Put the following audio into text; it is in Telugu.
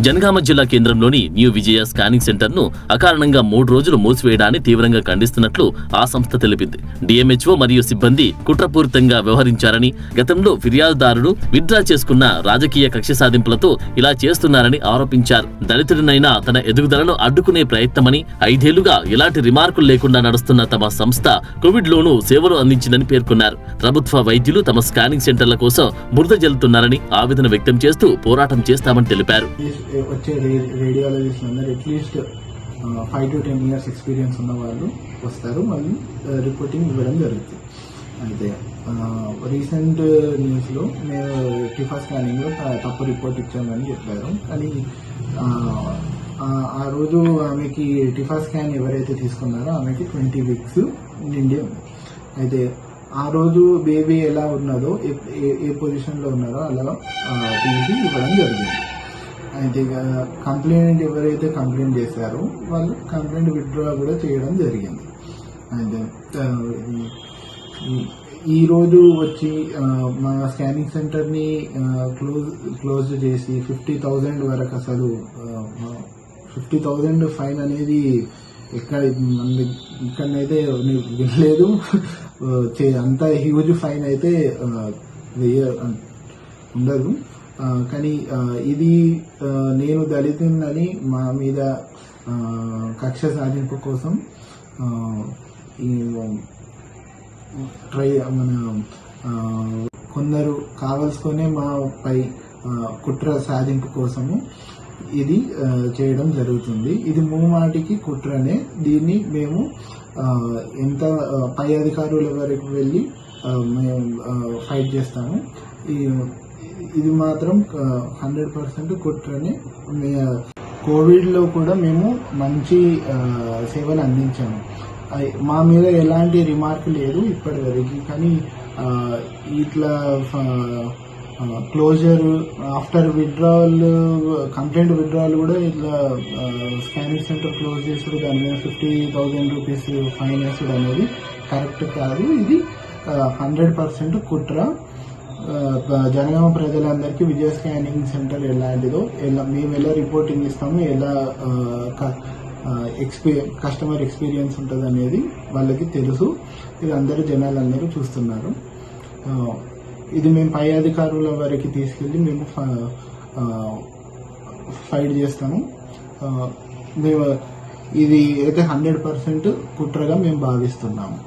జనగామ జిల్లా కేంద్రంలోని న్యూ విజయ స్కానింగ్ సెంటర్ ను అకారణంగా 3 రోజులు మూసివేయడాన్ని తీవ్రంగా ఖండిస్తున్నట్లు ఆ సంస్థ తెలిపింది. డిఎంహెచ్ఓ మరియు సిబ్బంది కుట్రపూరితంగా వ్యవహరించారని, గతంలో ఫిర్యాదుదారుడు విత్డ్రా చేసుకున్న రాజకీయ కక్ష సాధింపులతో ఇలా చేస్తున్నారని ఆరోపించారు. దళితుడినైనా తన ఎదుగుదలను అడ్డుకునే ప్రయత్నమని, 5 ఏళ్లుగా ఎలాంటి రిమార్కులు లేకుండా నడుస్తున్న తమ సంస్థ కోవిడ్ లోనూ సేవలు అందించిందని పేర్కొన్నారు. ప్రభుత్వ వైద్యులు తమ స్కానింగ్ సెంటర్ల కోసం బురద జల్లుతున్నారని ఆవేదన వ్యక్తం చేస్తూ పోరాటం చేస్తామని తెలిపారు. వచ్చే రేడియాలజిస్ట్ అందరూ అట్లీస్ట్ 5 to 10 years ఎక్స్పీరియన్స్ ఉన్న వాళ్ళు వస్తారు, మళ్ళీ రిపోర్టింగ్ ఇవ్వడం జరుగుతుంది. అయితే రీసెంట్ న్యూస్లో నేను టిఫా స్కానింగ్లో తప్పు రిపోర్ట్ ఇచ్చామని చెప్పారు. కానీ ఆ రోజు ఆమెకి టీఫా స్కాన్ ఎవరైతే తీసుకున్నారో ఆమెకి 20 weeks నిండి ఉంది. అయితే ఆ రోజు బేబీ ఎలా ఉన్నదో, ఏ పొజిషన్లో ఉన్నారో అలా తీసి ఇవ్వడం జరిగింది. అయితే కంప్లైంట్ ఎవరైతే కంప్లైంట్ చేశారో వాళ్ళు కంప్లైంట్ విత్డ్రా కూడా చేయడం జరిగింది. అయితే ఈ రోజు వచ్చి మా స్కానింగ్ సెంటర్ని క్లోజ్ చేసి 50,000 వరకు, అసలు 50,000 ఫైన్ అనేది ఇక్కడనైతే వినలేదు. అంత హ్యూజ్ ఫైన్ అయితే ఉండదు. కానీ ఇది నేను దళితునని మా మీద కక్ష సాధింపు కోసం కొందరు కావలసుకునే మాపై కుట్ర సాధింపు కోసము ఇది చేయడం జరుగుతుంది. ఇది ముమ్మాటికి కుట్రనే. దీన్ని మేము ఎంత పై అధికారుల వరకు వెళ్ళి మేము ఫైట్ చేస్తాము. ఇది మాత్రం 100% కుట్రనే. కోవిడ్లో కూడా మేము మంచి సేవలు అందించాము. మా మీద ఎలాంటి రిమార్క్ లేదు ఇప్పటి వరకు. కానీ ఇట్లా closure after withdrawal, complaint withdrawal కూడా ఇట్లా స్కానింగ్ సెంటర్ క్లోజ్ చేసుడు, దాని మీద 50,000 రూపీస్ ఫైన్ వేసుడు అనేది కరెక్ట్ కాదు. ఇది 100% కుట్ర. జనగామ ప్రజలందరికీ విజయ స్కానింగ్ సెంటర్ ఎలాంటిదో, మేము ఎలా రిపోర్టింగ్ ఇస్తాము, ఎలా కస్టమర్ ఎక్స్పీరియన్స్ ఉంటుంది అనేది వాళ్ళకి తెలుసు. ఇది జనాలందరూ చూస్తున్నారు. ఇది మేము పై అధికారుల వరకు తీసుకెళ్ళి మేము ఫైట్ చేస్తాము. మేము ఇది అయితే 100% కుట్రగా మేము భావిస్తున్నాము.